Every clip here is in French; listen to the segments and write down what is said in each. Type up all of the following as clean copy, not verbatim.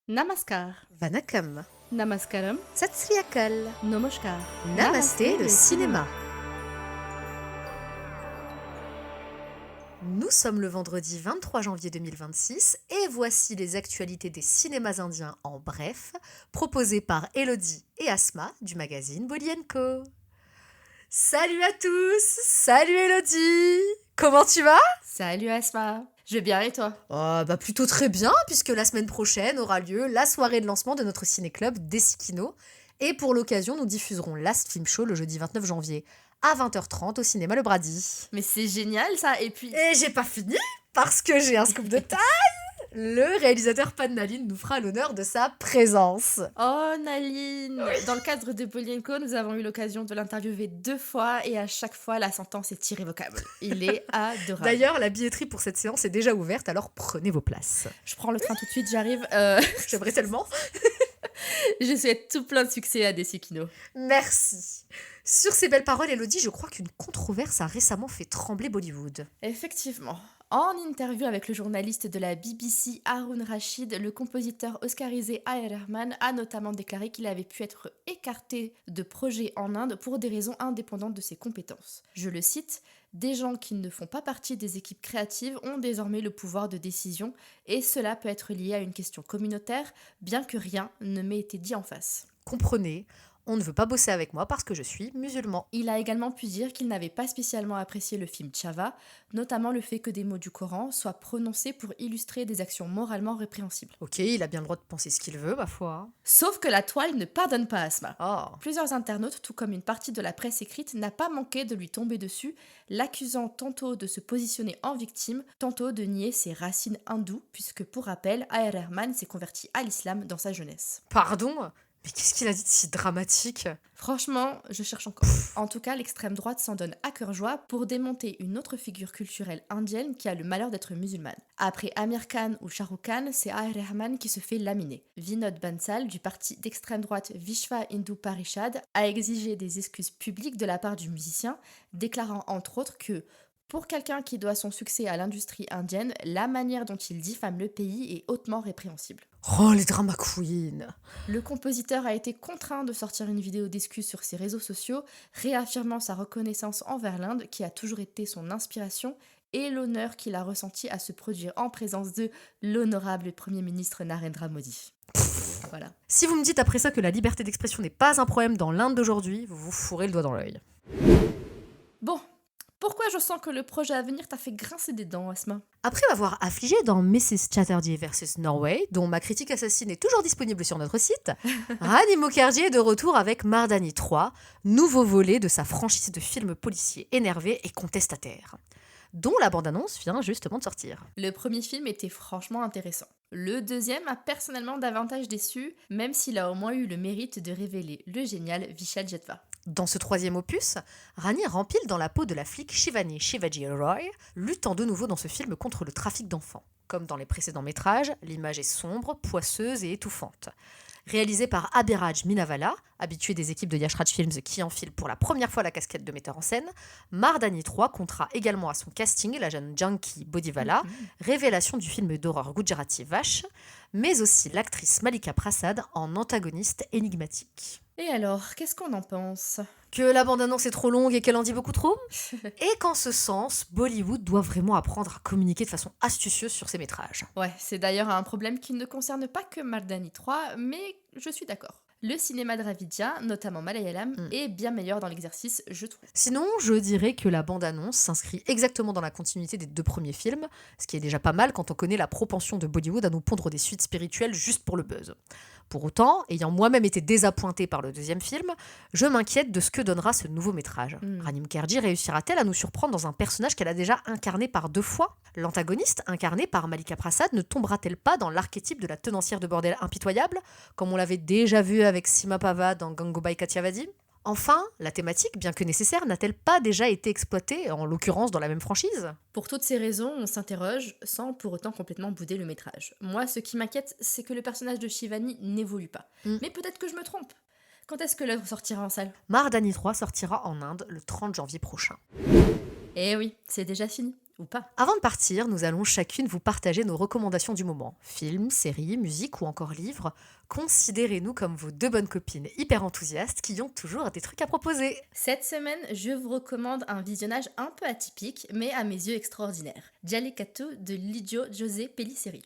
Namaskar, Vanakkam, Namaskaram, Sat Sri Akal, Namaskar. Namasté le cinéma. Nous sommes le vendredi 23 janvier 2026 et voici les actualités des cinémas indiens en bref, proposées par Elodie et Asma du magazine Bolly & Co. Salut à tous, salut Elodie, comment tu vas? Salut Asma, je vais bien et toi? Bah plutôt très bien, puisque la semaine prochaine aura lieu la soirée de lancement de notre ciné-club Desikino. Et pour l'occasion, nous diffuserons Last Film Show le jeudi 29 janvier à 20h30 au cinéma Le Brady. Mais c'est génial ça, et puis... Et j'ai pas fini, parce que j'ai un scoop de taille. Le réalisateur Pan Naline nous fera l'honneur de sa présence. Oh Naline, dans le cadre de Polienko, nous avons eu l'occasion de l'interviewer 2 fois et à chaque fois la sentence est irrévocable. Il est adorable. D'ailleurs, la billetterie pour cette séance est déjà ouverte, alors prenez vos places. Je prends le train tout de suite, j'arrive. J'aimerais tellement. Je souhaite tout plein de succès à Desikino. Merci. Sur ces belles paroles, Elodie, je crois qu'une controverse a récemment fait trembler Bollywood. Effectivement. En interview avec le journaliste de la BBC Harun Rashid, le compositeur oscarisé A.R. Rahman a notamment déclaré qu'il avait pu être écarté de projets en Inde pour des raisons indépendantes de ses compétences. Je le cite, « Des gens qui ne font pas partie des équipes créatives ont désormais le pouvoir de décision et cela peut être lié à une question communautaire, bien que rien ne m'ait été dit en face. » Comprenez, on ne veut pas bosser avec moi parce que je suis musulman. Il a également pu dire qu'il n'avait pas spécialement apprécié le film Chava, notamment le fait que des mots du Coran soient prononcés pour illustrer des actions moralement répréhensibles. Ok, il a bien le droit de penser ce qu'il veut, ma foi. Sauf que la toile ne pardonne pas Asma. Oh. Plusieurs internautes, tout comme une partie de la presse écrite, n'a pas manqué de lui tomber dessus, l'accusant tantôt de se positionner en victime, tantôt de nier ses racines hindoues, puisque pour rappel, A.R. Rahman s'est converti à l'islam dans sa jeunesse. Pardon? Mais qu'est-ce qu'il a dit de si dramatique? Franchement, je cherche encore. En tout cas, l'extrême droite s'en donne à cœur joie pour démonter une autre figure culturelle indienne qui a le malheur d'être musulmane. Après Amir Khan ou Shah Rukh Khan, c'est A.R. Rahman qui se fait laminer. Vinod Bansal, du parti d'extrême droite Vishva Hindu Parishad, a exigé des excuses publiques de la part du musicien, déclarant entre autres que pour quelqu'un qui doit son succès à l'industrie indienne, la manière dont il diffame le pays est hautement répréhensible. Oh, les drama queens. Le compositeur a été contraint de sortir une vidéo d'excuses sur ses réseaux sociaux, réaffirmant sa reconnaissance envers l'Inde, qui a toujours été son inspiration, et l'honneur qu'il a ressenti à se produire en présence de l'honorable Premier ministre Narendra Modi. Voilà. Si vous me dites après ça que la liberté d'expression n'est pas un problème dans l'Inde d'aujourd'hui, vous vous fourrez le doigt dans l'œil. Bon, pourquoi je sens que le projet à venir t'a fait grincer des dents, Asma? Après m'avoir affligé dans Mrs. Chatterjee vs Norway, dont ma critique assassine est toujours disponible sur notre site, Rani Mukherjee est de retour avec Mardani 3, nouveau volet de sa franchise de films policiers énervés et contestataires, dont la bande-annonce vient justement de sortir. Le premier film était franchement intéressant. Le deuxième a personnellement davantage déçu, même s'il a au moins eu le mérite de révéler le génial Vishal Jetva. Dans ce troisième opus, Rani rempile dans la peau de la flic Shivani Shivaji Roy, luttant de nouveau dans ce film contre le trafic d'enfants. Comme dans les précédents métrages, l'image est sombre, poisseuse et étouffante. Réalisé par Abhiraj Minavala, habitué des équipes de Yash Raj Films qui enfile pour la première fois la casquette de metteur en scène, Mardani 3 comptera également à son casting la jeune Janki Bodhivala, révélation du film d'horreur Gujarati Vash, mais aussi l'actrice Malika Prasad en antagoniste énigmatique. Et alors, qu'est-ce qu'on en pense? Que la bande-annonce est trop longue et qu'elle en dit beaucoup trop? Et qu'en ce sens, Bollywood doit vraiment apprendre à communiquer de façon astucieuse sur ses métrages. Ouais, c'est d'ailleurs un problème qui ne concerne pas que Mardani 3, mais je suis d'accord. Le cinéma Dravidia, notamment Malayalam, est bien meilleur dans l'exercice, je trouve. Sinon, je dirais que la bande-annonce s'inscrit exactement dans la continuité des 2 premiers films, ce qui est déjà pas mal quand on connaît la propension de Bollywood à nous pondre des suites spirituelles juste pour le buzz. Pour autant, ayant moi-même été désappointée par le deuxième film, je m'inquiète de ce que donnera ce nouveau métrage. Rani Mukherjee réussira-t-elle à nous surprendre dans un personnage qu'elle a déjà incarné par 2 fois? L'antagoniste, incarné par Malika Prasad, ne tombera-t-elle pas dans l'archétype de la tenancière de bordel impitoyable, comme on l'avait déjà vu avec Sima Pava dans Gangubai Kathiawadi? Enfin, la thématique, bien que nécessaire, n'a-t-elle pas déjà été exploitée, en l'occurrence dans la même franchise? Pour toutes ces raisons, on s'interroge sans pour autant complètement bouder le métrage. Moi, ce qui m'inquiète, c'est que le personnage de Shivani n'évolue pas. Mais peut-être que je me trompe. Quand est-ce que l'œuvre sortira en salle? Mardani 3 sortira en Inde le 30 janvier prochain. Eh oui, c'est déjà fini, ou pas. Avant de partir, nous allons chacune vous partager nos recommandations du moment. Films, séries, musique ou encore livres. Considérez-nous comme vos deux bonnes copines hyper enthousiastes qui ont toujours des trucs à proposer. Cette semaine, je vous recommande un visionnage un peu atypique, mais à mes yeux extraordinaire. Jallikattu de Lidio José Pellicer.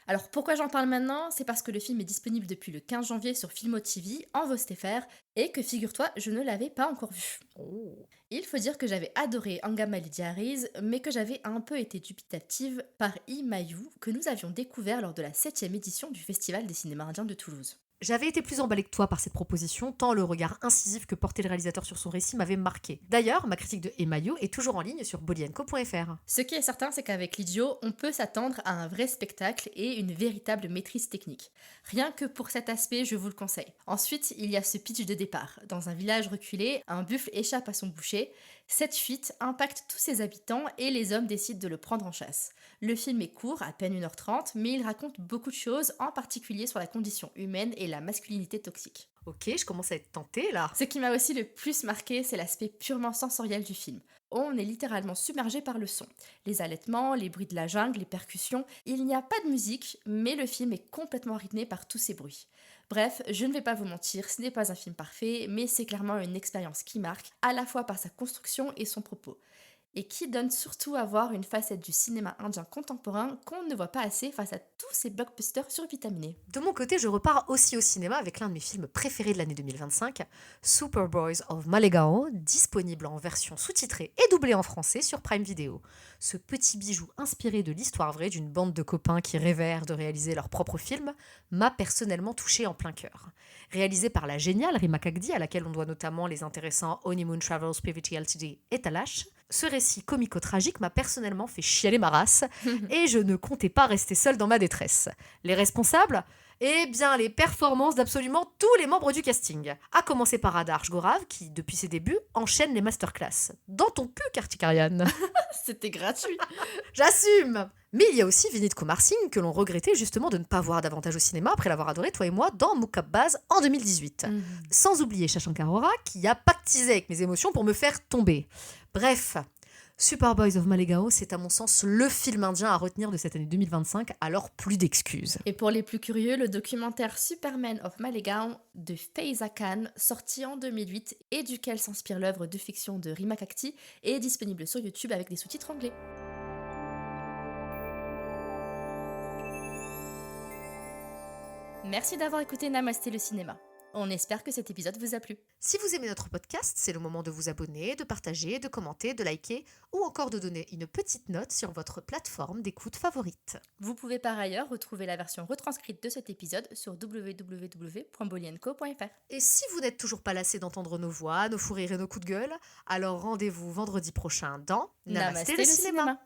Alors pourquoi j'en parle maintenant? C'est parce que le film est disponible depuis le 15 janvier sur Filmo TV en VOSTFR et que figure-toi, je ne l'avais pas encore vu. Oh. Il faut dire que j'avais adoré Angamali Diaries, mais que j'avais un peu été dubitative par Imayu que nous avions découvert lors de la 7e édition du Festival des cinémas indiens de Toulouse. J'avais été plus emballée que toi par cette proposition, tant le regard incisif que portait le réalisateur sur son récit m'avait marqué. D'ailleurs, ma critique de Emayo est toujours en ligne sur bolienco.fr. Ce qui est certain, c'est qu'avec Lidio, on peut s'attendre à un vrai spectacle et une véritable maîtrise technique. Rien que pour cet aspect, je vous le conseille. Ensuite, il y a ce pitch de départ. Dans un village reculé, un buffle échappe à son boucher. Cette fuite impacte tous ses habitants et les hommes décident de le prendre en chasse. Le film est court, à peine 1h30, mais il raconte beaucoup de choses, en particulier sur la condition humaine et la masculinité toxique. Ok, je commence à être tentée là. Ce qui m'a aussi le plus marqué, c'est l'aspect purement sensoriel du film. On est littéralement submergé par le son. Les allaitements, les bruits de la jungle, les percussions. Il n'y a pas de musique, mais le film est complètement rythmé par tous ces bruits. Bref, je ne vais pas vous mentir, ce n'est pas un film parfait, mais c'est clairement une expérience qui marque, à la fois par sa construction et son propos. Et qui donne surtout à voir une facette du cinéma indien contemporain qu'on ne voit pas assez face à tous ces blockbusters survitaminés. De mon côté, je repars aussi au cinéma avec l'un de mes films préférés de l'année 2025, Superboys of Malégao, disponible en version sous-titrée et doublée en français sur Prime Video. Ce petit bijou inspiré de l'histoire vraie d'une bande de copains qui rêvèrent de réaliser leur propre film m'a personnellement touché en plein cœur. Réalisé par la géniale Rima Kagdi, à laquelle on doit notamment les intéressants Honeymoon Travels PVT Ltd et Talash, ce récit comico-tragique m'a personnellement fait chialer ma race et je ne comptais pas rester seule dans ma détresse. Les responsables? Eh bien, les performances d'absolument tous les membres du casting. À commencer par Adarsh Gorav, qui, depuis ses débuts, enchaîne les masterclass. Dans ton cul, Kartikarian. C'était gratuit. J'assume. Mais il y a aussi Vinit Kumar Singh, que l'on regrettait justement de ne pas voir davantage au cinéma après l'avoir adoré, toi et moi, dans Mukabbaz en 2018. Sans oublier Shashankar Rora, qui a pactisé avec mes émotions pour me faire tomber. Bref, Superboys of Malégao, c'est à mon sens le film indien à retenir de cette année 2025, alors plus d'excuses. Et pour les plus curieux, le documentaire Superman of Malégao de Faiza Khan, sorti en 2008 et duquel s'inspire l'œuvre de fiction de Rima Kagti, est disponible sur YouTube avec des sous-titres anglais. Merci d'avoir écouté Namasté le cinéma. On espère que cet épisode vous a plu. Si vous aimez notre podcast, c'est le moment de vous abonner, de partager, de commenter, de liker ou encore de donner une petite note sur votre plateforme d'écoute favorite. Vous pouvez par ailleurs retrouver la version retranscrite de cet épisode sur www.bolienco.fr. Et si vous n'êtes toujours pas lassé d'entendre nos voix, nos fous rires et nos coups de gueule, alors rendez-vous vendredi prochain dans Namasté le cinéma.